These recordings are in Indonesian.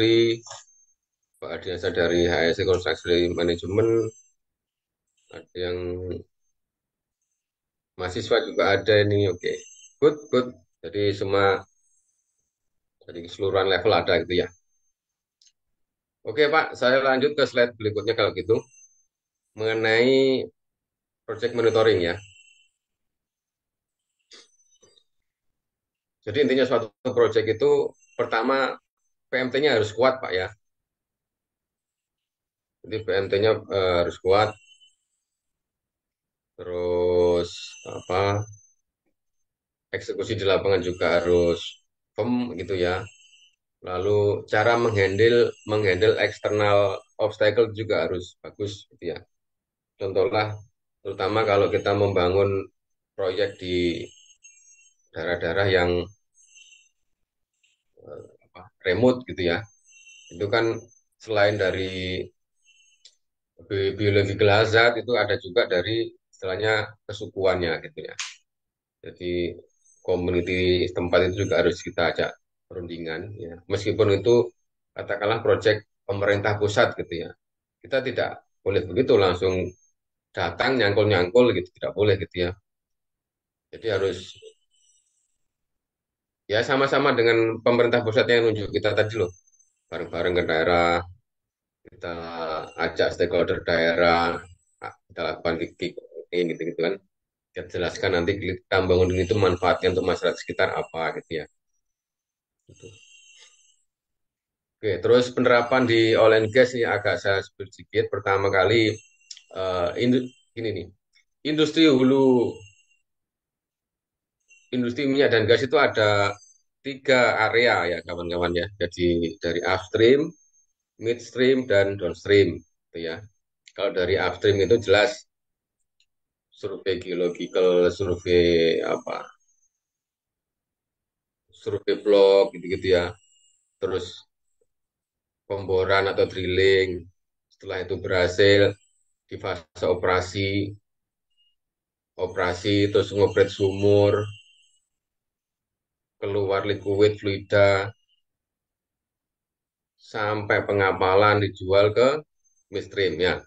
Industri, Pak Ardiansa dari HSC Construction Management, ada yang mahasiswa juga ada ini, oke. Good, good. Jadi semua dari keseluruhan level ada gitu ya. Oke Pak, saya lanjut ke slide berikutnya kalau gitu. Mengenai project monitoring ya. Jadi intinya suatu project itu pertama PMT-nya harus kuat Pak ya. Jadi PMT-nya harus kuat, terus apa eksekusi di lapangan juga harus firm gitu ya. Lalu cara menghandle menghandle eksternal obstacle juga harus bagus gitu ya. Contohlah terutama kalau kita membangun proyek di daerah-daerah yang remote gitu ya. Itu kan selain dari biological hazard itu ada juga dari istilahnya kesukuannya gitu ya. Jadi community tempat itu juga harus kita ajak perundingan ya. Meskipun itu katakanlah proyek pemerintah pusat gitu ya. Kita tidak boleh begitu langsung datang nyangkul-nyangkul gitu, tidak boleh gitu ya. Jadi harus ya sama-sama dengan pemerintah pusatnya yang nunjuk kita tadi loh, bareng-bareng ke daerah, kita ajak stakeholder daerah, kita lakukan kick-in gitu-gitu kan. Kita jelaskan nanti kita bangun ini itu manfaatnya untuk masyarakat sekitar apa gitu ya. Gitu. Oke, terus penerapan di oil and gas ini agak saya sebut sedikit. Pertama kali ini nih, industri hulu, industri minyak dan gas itu ada tiga area ya kawan-kawan ya. Jadi dari upstream, midstream, dan downstream. Gitu ya. Kalau dari upstream itu jelas survei geological, survei apa, survei blok gitu-gitu ya. Terus pemboran atau drilling. Setelah itu berhasil di fase operasi terus ngopret sumur, keluar liquid fluida, sampai pengapalan dijual ke midstream ya.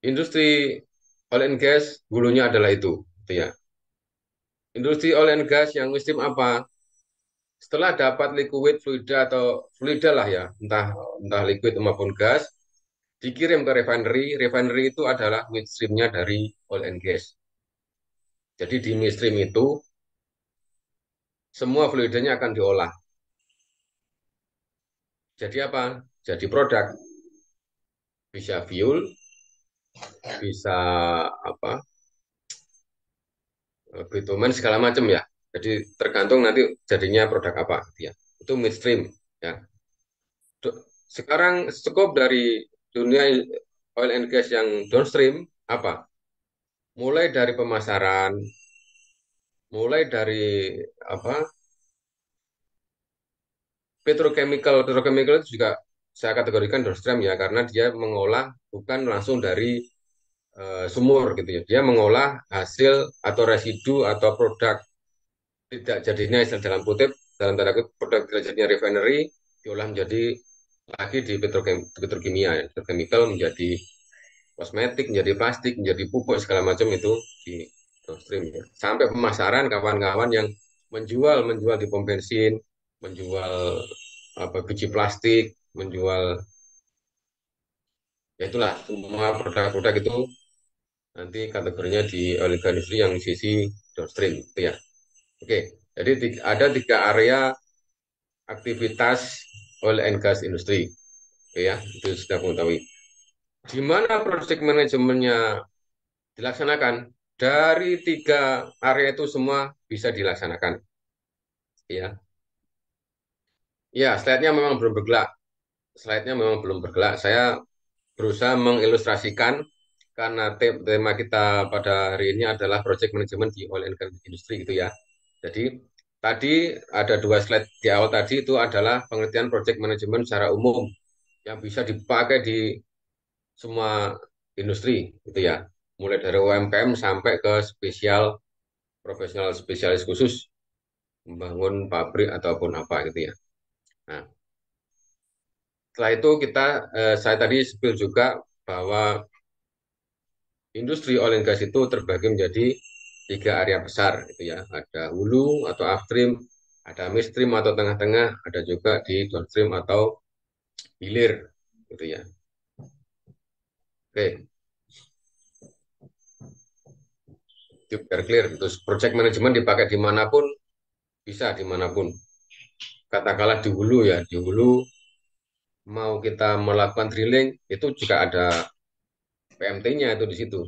Industri oil and gas hulunya adalah itu ya. Industri oil and gas yang midstream apa? Setelah dapat liquid fluida atau fluida lah ya, entah entah liquid maupun gas, dikirim ke refinery. Refinery itu adalah midstreamnya dari oil and gas. Jadi di midstream itu semua fluidanya akan diolah. Jadi apa? Jadi produk. Bisa fuel, bisa apa? Bitumen segala macam ya. Jadi tergantung nanti jadinya produk apa gitu ya. Itu midstream ya. Sekarang skop dari dunia oil and gas yang downstream apa? Mulai dari pemasaran, mulai dari apa? Petrochemical itu juga saya kategorikan downstream ya karena dia mengolah bukan langsung dari sumur gitu ya. Dia mengolah hasil atau residu atau produk tidak jadinya istilah dalam kutip dalam tanda kutip produk tidak jadinya refinery diolah menjadi lagi di petrokimia ya. Petrochemical menjadi kosmetik, menjadi plastik, menjadi pupuk segala macam itu di downstream ya. Sampai pemasaran kawan-kawan yang menjual di pom bensin, menjual apa biji plastik, menjual ya itulah semua produk-produk itu nanti kategorinya di oil and gas industry yang sisi downstream itu ya. Oke, jadi ada tiga area aktivitas oil and gas industry. Oke ya, itu sudah mengetahui. Di mana project manajemennya dilaksanakan? Dari tiga area itu semua bisa dilaksanakan. Ya, ya, slide-nya memang belum bergerak. Slide-nya memang belum bergerak. Saya berusaha mengilustrasikan karena tema kita pada hari ini adalah project management di oil and gas industry gitu ya. Jadi tadi ada dua slide di awal tadi itu adalah pengertian project management secara umum yang bisa dipakai di semua industri gitu ya. Mulai dari UMKM sampai ke spesial profesional spesialis khusus membangun pabrik ataupun apa gitu ya. Nah, Setelah itu saya tadi spill juga bahwa industri oil and gas itu terbagi menjadi tiga area besar, gitu ya. Ada hulu atau upstream, ada midstream atau tengah-tengah, ada juga di downstream atau hilir, gitu ya. Oke, itu biar clear. Terus project management dipakai dimanapun, bisa dimanapun. Katakanlah di hulu ya, di hulu mau kita melakukan drilling, itu juga ada PMT-nya itu di situ.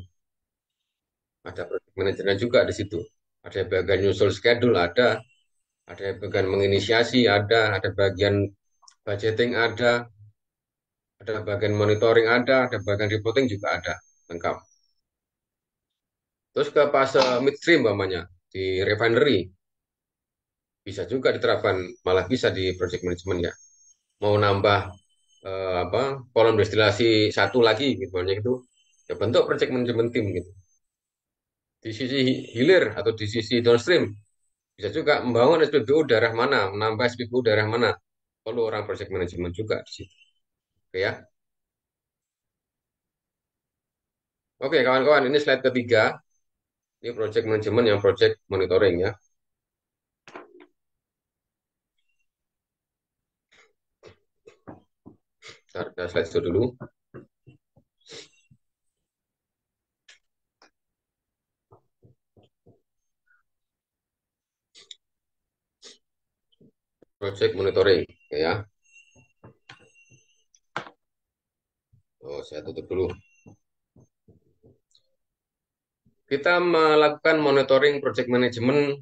Ada project manajernya juga di situ. Ada yang bagian nyusul schedule, ada yang bagian menginisiasi, ada bagian budgeting, ada bagian monitoring, ada bagian reporting juga ada, lengkap. Terus ke fase midstream namanya di refinery bisa juga diterapkan, malah bisa di project management ya. Mau nambah apa kolom destilasi satu lagi gitu banyak itu ya bentuk project management team gitu. Di sisi hilir atau di sisi downstream bisa juga membangun SPBU daerah mana, menambah SPBU daerah mana. Perlu orang project management juga di situ. Oke ya. Oke kawan-kawan, ini slide ketiga. Ini project management yang project monitoring ya. Kita slide itu dulu. Project monitoring ya. Oh, saya tutup dulu. Kita melakukan monitoring project management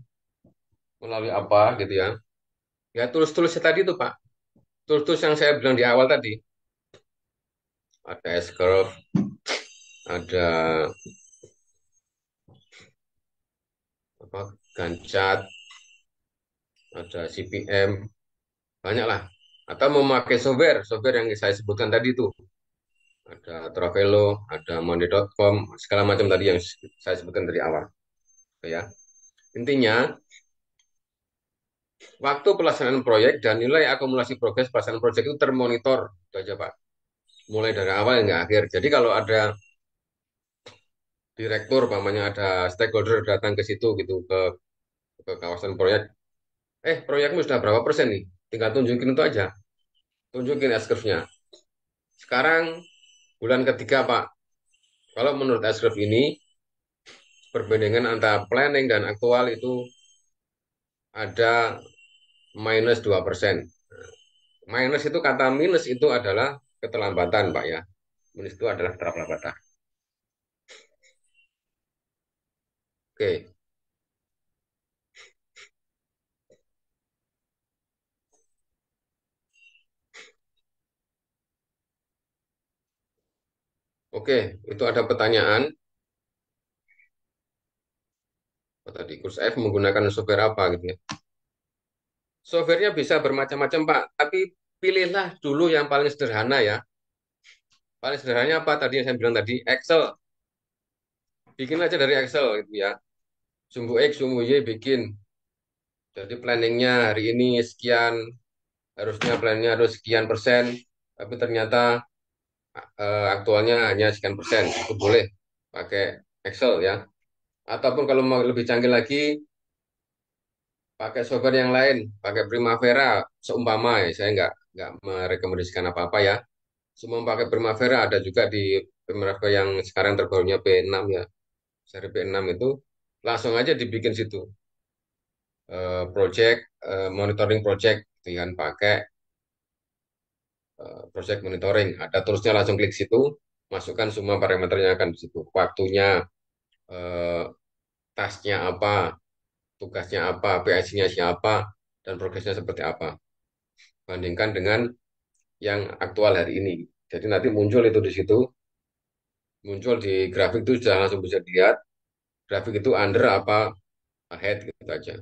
melalui apa gitu ya. Ya tools-toolsnya tadi tuh Pak. Tools-tools yang saya bilang di awal tadi. Ada S-Curve, ada apa, Gantt, ada CPM, banyak lah. Atau memakai software yang saya sebutkan tadi tuh. Ada Travelo, ada Monday.com, segala macam tadi yang saya sebutkan dari awal. Ya. Intinya, waktu pelaksanaan proyek dan nilai akumulasi progres pelaksanaan proyek itu termonitor. Itu aja, Pak. Mulai dari awal hingga akhir. Jadi kalau ada direktur, umpamanya ada stakeholder datang ke situ gitu ke kawasan proyek, proyekmu sudah berapa persen nih? Tinggal tunjukin itu aja. Tunjukin S-curve-nya. Sekarang bulan ketiga, Pak. Kalau menurut S-curve ini, perbandingan antara planning dan aktual itu ada minus 2%. Minus itu kata minus itu adalah keterlambatan, Pak ya. Minus itu adalah keterlambatan. Oke, oke. Itu ada pertanyaan. Oh, tadi kurs F menggunakan software apa gitu ya. Softwarenya bisa bermacam-macam, Pak. Tapi pilihlah dulu yang paling sederhana ya. Paling sederhananya apa tadi yang saya bilang tadi? Excel. Bikin aja dari Excel gitu ya. Sumbu X, sumbu Y bikin. Jadi planningnya hari ini sekian, harusnya planningnya harus sekian persen, tapi ternyata aktualnya hanya sekian persen. Itu boleh pakai Excel ya. Ataupun kalau mau lebih canggih lagi, pakai software yang lain, pakai Primavera seumpama ya. Saya nggak merekomendasikan apa-apa ya. Semua pakai Primavera, ada juga di Primavera yang sekarang terbarunya P6 ya. Seri P6 itu langsung aja dibikin situ. Project, monitoring project dengan pakai project monitoring. Ada terusnya langsung klik situ, masukkan semua parameter yang akan di situ. Waktunya, eh, tasknya apa, tugasnya apa, PIC-nya siapa, dan progresnya seperti apa. Bandingkan dengan yang aktual hari ini. Jadi nanti muncul itu di situ, muncul di grafik itu sudah langsung bisa dilihat. Grafik itu under apa ahead gitu aja.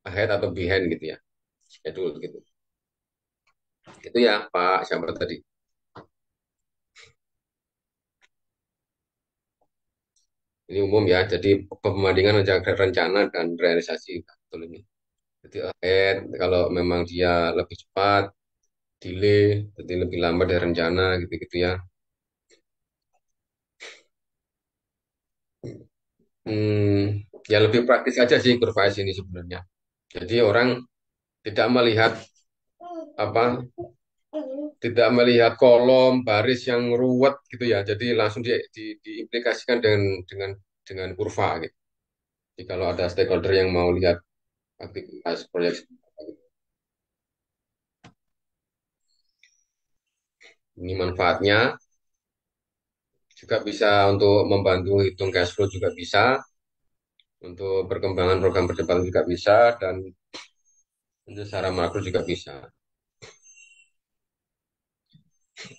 Ahead atau behind gitu ya. Schedule gitu. Itu ya Pak siapa tadi. Ini umum ya. Jadi pembandingan antara rencana dan realisasi. Betul ini. Jadi ahead kalau memang dia lebih cepat, delay, jadi lebih lama dari rencana gitu-gitu ya. Ya lebih praktis aja sih kurva S ini sebenarnya. Jadi orang tidak melihat apa, tidak melihat kolom baris yang ruwet gitu ya. Jadi langsung diimplikasikan dengan kurva gitu. Jadi kalau ada stakeholder yang mau lihat aktivitas proyek ini manfaatnya juga bisa untuk membantu hitung cash flow juga bisa, untuk perkembangan program percepatan juga bisa, dan untuk secara makro juga bisa.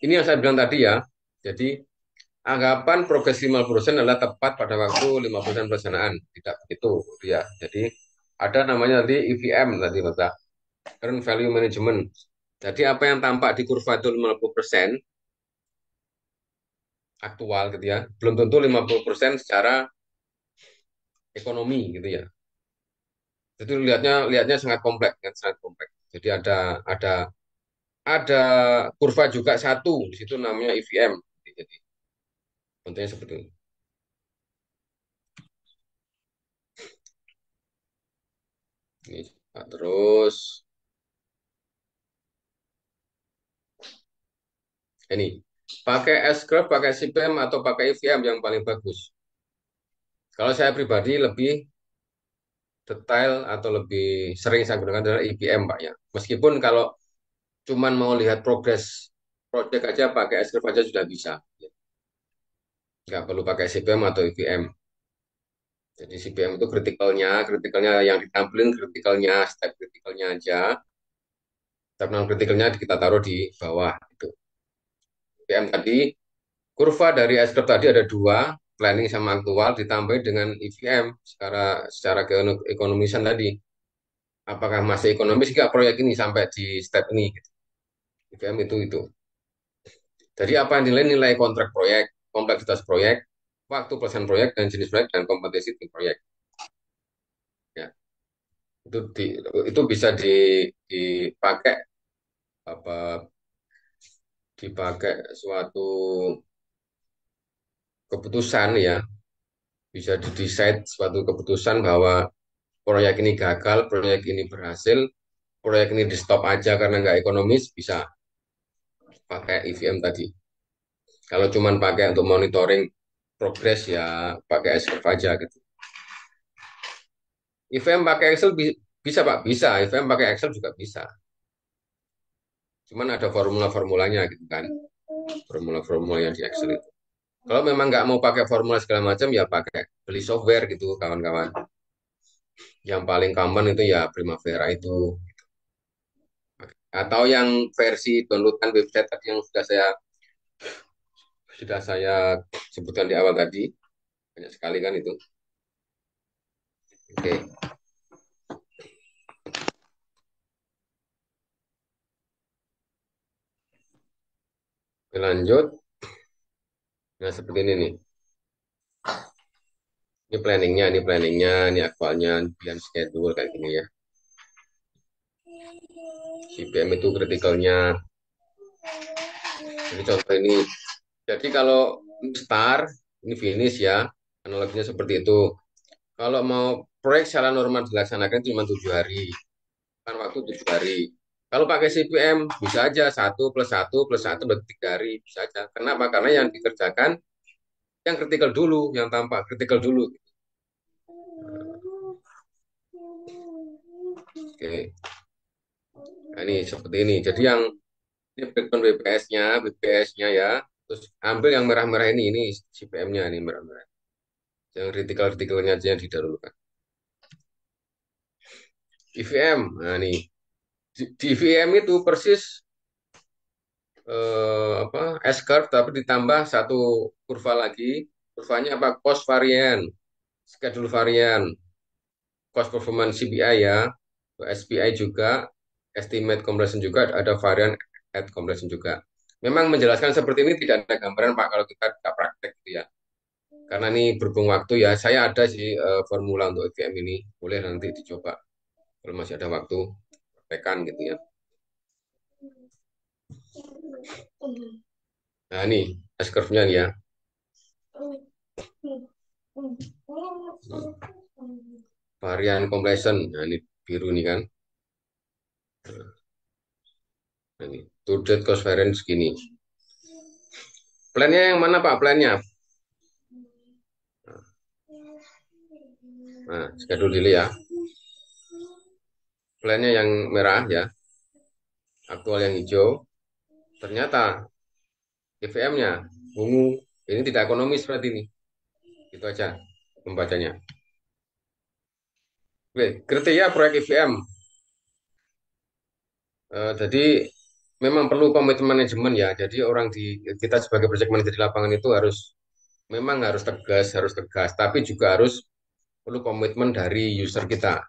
Ini yang saya bilang tadi ya. Jadi anggapan progres 50% adalah tepat pada waktu 50% pelaksanaan. Tidak begitu ya. Jadi ada namanya tadi EVM tadi Bapak, Current Value Management. Jadi apa yang tampak di kurva itu 50% aktual gitu ya, belum tentu 50% secara ekonomi gitu ya. Jadi lihatnya lihatnya sangat kompleks kan, sangat kompleks. Jadi ada kurva juga satu di situ namanya EVM. Jadi contohnya seperti ini. Ini terus ini pakai S-curve, pakai CPM atau pakai EVM yang paling bagus. Kalau saya pribadi lebih detail atau lebih sering saya gunakan adalah EVM Pak ya. Meskipun kalau cuman mau lihat progres project aja pakai S-curve aja sudah bisa. Nggak perlu pakai CPM atau EVM. Jadi CPM itu kritikalnya yang ditampilkan kritikalnya, step kritikalnya aja. Step non kritikalnya kita taruh di bawah. Itu. CPM tadi, kurva dari S-curve tadi ada dua, planning sama aktual, ditambah dengan EVM secara keekonomisan tadi. Apakah masih ekonomis nggak proyek ini sampai di step ini? Gitu. EVM itu. Jadi apa yang nilai kontrak proyek, kompleksitas proyek, waktu pelaksanaan proyek, dan jenis proyek, dan kompetisi tim proyek. Ya, itu itu bisa dipakai apa dipakai suatu keputusan ya, bisa didesain suatu keputusan bahwa proyek ini gagal, proyek ini berhasil, proyek ini di stop aja karena nggak ekonomis, bisa pakai EVM tadi. Kalau cuman pakai untuk monitoring progres ya pakai S-curve aja gitu. EVM pakai Excel bisa Pak, bisa. EVM pakai Excel juga bisa. Cuman ada formula-formulanya gitu kan. Formula-formula yang di Excel itu. Kalau memang nggak mau pakai formula segala macam ya pakai beli software gitu kawan-kawan. Yang paling common itu ya Primavera itu. Atau yang versi downloadan website tadi yang sudah saya sebutkan di awal tadi. Banyak sekali kan itu. Oke, lanjut. Nah, seperti ini nih. Ini aktualnya, plan schedule kayak gini ya. CPM itu kritikalnya. Jadi contoh ini. Jadi kalau start, ini finish ya. Analoginya seperti itu. Kalau mau proyek secara normal dilaksanakan cuma 7 hari. Kan waktu 7 hari. Kalau pakai CPM bisa aja 1 + 1 + 1 berarti 3 hari bisa aja. Kenapa? Karena yang dikerjakan yang kritikal dulu, yang tampak kritikal dulu. Oke, nah, ini seperti ini. Jadi yang ini breakdown BPS-nya ya. Terus ambil yang merah-merah ini CPM-nya ini merah-merah. Yang kritikal-kritikalnya aja yang didahulukan. IVM, nah ini di IVM itu persis apa S-curve tapi ditambah satu kurva lagi. Kurvanya apa? Cost varian, schedule varian, cost performance CPI ya, SPI juga, estimate compression juga, ada varian at compression juga. Memang menjelaskan seperti ini tidak ada gambaran Pak kalau kita tidak praktek gitu ya. Karena ini berhubung waktu ya, saya ada sih formula untuk EVM ini, boleh nanti dicoba kalau masih ada waktu, praktekan gitu ya. Nah, ini S curve-nya nih ya. Varian compression. Nah, ini biru nih kan. Nah, ini to date cost variance segini. Plannya yang mana Pak? Plannya? Nah, schedule dulu ya. Plannya yang merah ya. Aktual yang hijau. Ternyata EVM-nya ungu. Ini tidak ekonomis berarti ini. Itu aja membacanya. Oke, kriteria proyek EVM. Jadi memang perlu komitmen manajemen ya. Jadi orang di kita sebagai project manager di lapangan itu memang harus tegas, harus tegas, tapi juga harus perlu komitmen dari user kita.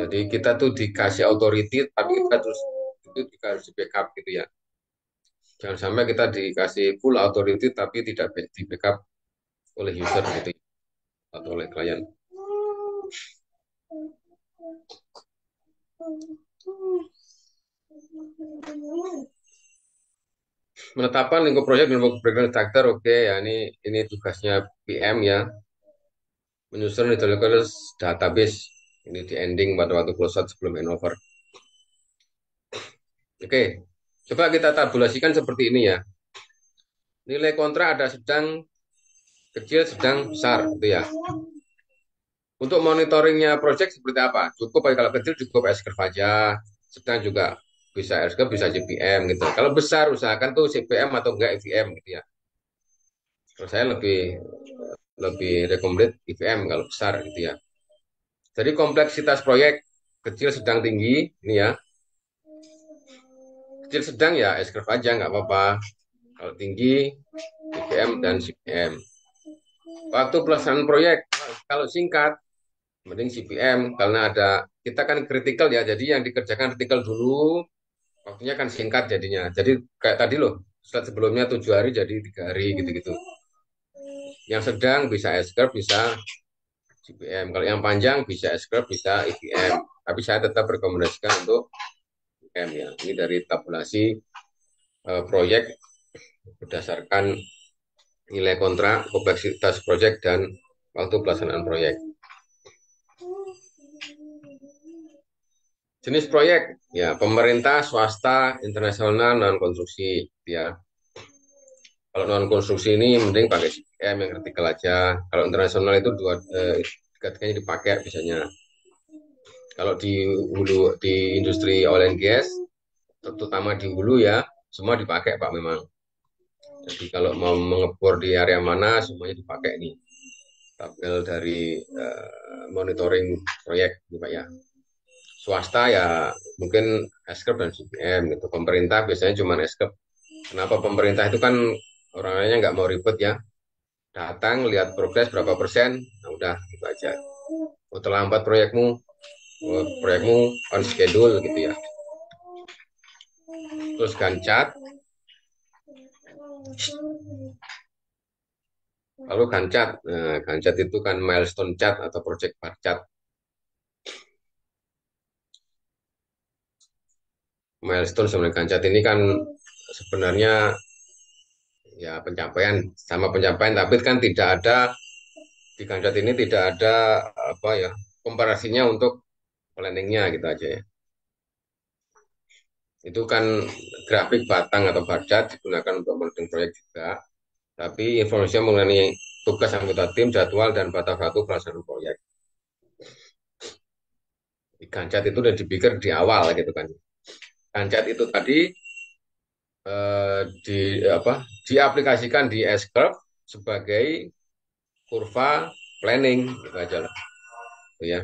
Jadi kita tuh dikasih authority, tapi kita terus itu juga harus di backup gitu ya. Jangan sampai kita dikasih full authority tapi tidak di backup oleh user gitu ya, atau oleh klien. Menetapkan lingkup proyek dan breakdown structure, oke ya ini tugasnya PM ya, menyusun historical database. Ini di ending pada waktu closeout sebelum handover. Oke, coba kita tabulasikan seperti ini ya. Nilai kontra ada sedang, kecil, sedang, besar, gitu ya. Untuk monitoringnya project seperti apa? Cukup kalau kecil cukup S-curve aja, sedang juga bisa S-curve, bisa CPM gitu. Kalau besar usahakan tuh CPM atau enggak EVM gitu ya. Kalau saya lebih lebih recommended EVM kalau besar gitu ya. Jadi kompleksitas proyek kecil, sedang, tinggi ini ya. Kecil sedang ya S-curve aja nggak apa-apa. Kalau tinggi EVM dan CPM. Waktu pelaksanaan proyek kalau singkat mending CPM karena ada kita kan kritikal ya. Jadi yang dikerjakan kritikal dulu, waktunya kan singkat jadinya. Jadi kayak tadi loh, slide sebelumnya 7 hari jadi 3 hari gitu-gitu. Yang sedang bisa S-curve, bisa CPM. Kalau yang panjang bisa S-curve, bisa EVM. Tapi saya tetap rekomendasikan untuk EVM ya. Ini dari tabulasi proyek berdasarkan nilai kontrak, kompleksitas proyek, dan waktu pelaksanaan proyek. Jenis proyek, ya pemerintah, swasta, internasional, non-konstruksi. Ya, kalau non-konstruksi ini mending pakai CPM yang kritikal aja. Kalau internasional itu tiga-tiganya dipakai biasanya. Kalau di hulu, di industri oil and gas, terutama di hulu ya, semua dipakai Pak memang. Jadi kalau mau mengebor di area mana, semuanya dipakai nih. Tabel dari monitoring proyek nih Pak ya. Swasta ya mungkin S-curve dan CPM gitu. Pemerintah biasanya cuma S-curve. Kenapa pemerintah itu kan orangnya nggak mau ribet ya. Datang, lihat progres berapa persen, nah udah gitu aja. Oh, terlambat proyekmu on schedule gitu ya. Terus Gancat, lalu Gancat. Nah, Gancat itu kan milestone chart atau project bar chart. Milestone sebenarnya Gancat ini kan sebenarnya ya pencapaian sama pencapaian, tapi kan tidak ada di Gancat ini tidak ada apa ya komparasinya untuk planningnya gitu aja ya. Itu kan grafik batang atau bar chart digunakan untuk monitoring proyek juga. Tapi informasinya mengenai tugas anggota tim, jadwal, dan batas waktu pelaksanaan proyek. Di Gancat itu udah dipikir di awal gitu kan. Gancat itu tadi di apa diaplikasikan di S-curve sebagai kurva planning gitu aja lah. Gitu ya.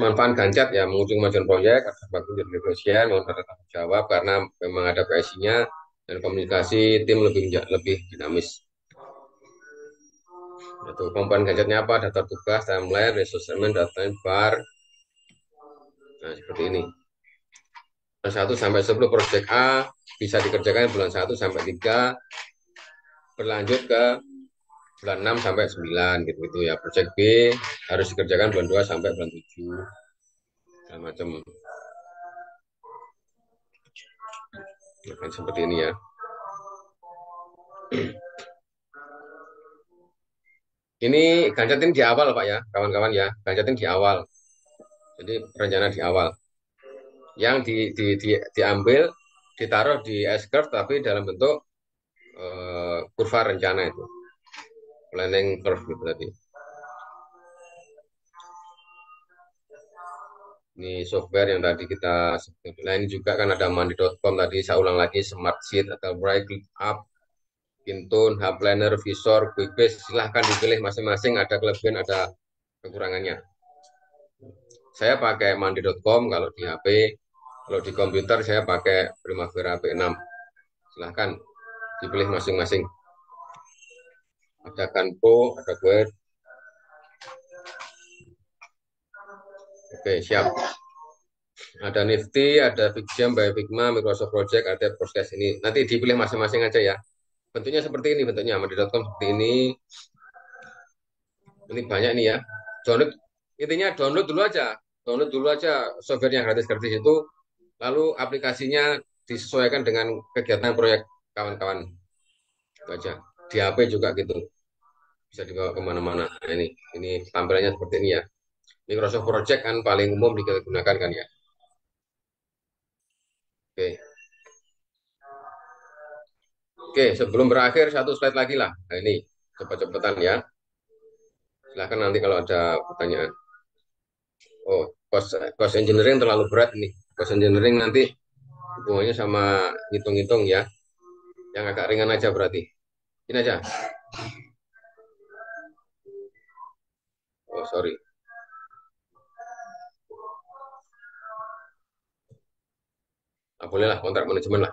Manfaat Gancat ya mengusung kemajuan proyek, ada bagus jadi negosiasi, mau tanggung jawab karena memang ada PSI-nya dan komunikasi tim lebih dinamis. Itu komponen Ganjatnya apa? Data tugas, timeline, resource element, data bar. Nah, seperti ini. Bulan 1 sampai 10 proyek A bisa dikerjakan bulan 1 sampai 3, berlanjut ke bulan 6 sampai 9 gitu, gitu ya. Proyek B harus dikerjakan bulan 2 sampai bulan 7 segala macam. Nah, seperti ini ya. Ini gancetin di awal Pak ya, kawan-kawan ya. Gancetin di awal. Jadi rencana di awal. Yang diambil, ditaruh di S-curve tapi dalam bentuk kurva rencana itu. Planning curve gitu tadi. Ini software yang tadi kita sebut. Nah, ini juga kan ada mandi.com tadi, saya ulang lagi, Smart Sheet atau Bright ClickUp, Intune, Hub Planner, Visor, QuickBase, silahkan dipilih masing-masing, ada kelebihan, ada kekurangannya. Saya pakai mandi.com kalau di HP, kalau di komputer saya pakai Primavera P6. Silahkan dipilih masing-masing. Ada Canva, ada Word. Oke, siap. Ada Nifty, ada Pixjam, by Figma, Microsoft Project, ada proses ini. Nanti dipilih masing-masing aja ya. Bentuknya seperti ini, bentuknya mandi.com seperti ini. Ini banyak nih ya. Download, intinya download dulu aja. Download dulu aja software yang gratis-gratis itu. Lalu aplikasinya disesuaikan dengan kegiatan proyek kawan-kawan. Itu aja. Di HP juga gitu. Bisa dibawa kemana-mana. Nah, ini tampilannya seperti ini ya. Microsoft Project kan paling umum digunakan kan ya. Oke. Oke, sebelum berakhir satu slide lagi lah. Nah, ini cepat-cepatan ya. Silahkan nanti kalau ada pertanyaan. Oh, cost engineering terlalu berat nih. Cost engineering nanti hubungannya sama hitung-hitung ya. Yang agak ringan aja berarti. Ini aja. Oh, sorry. Nah, bolehlah kontrak manajemen lah.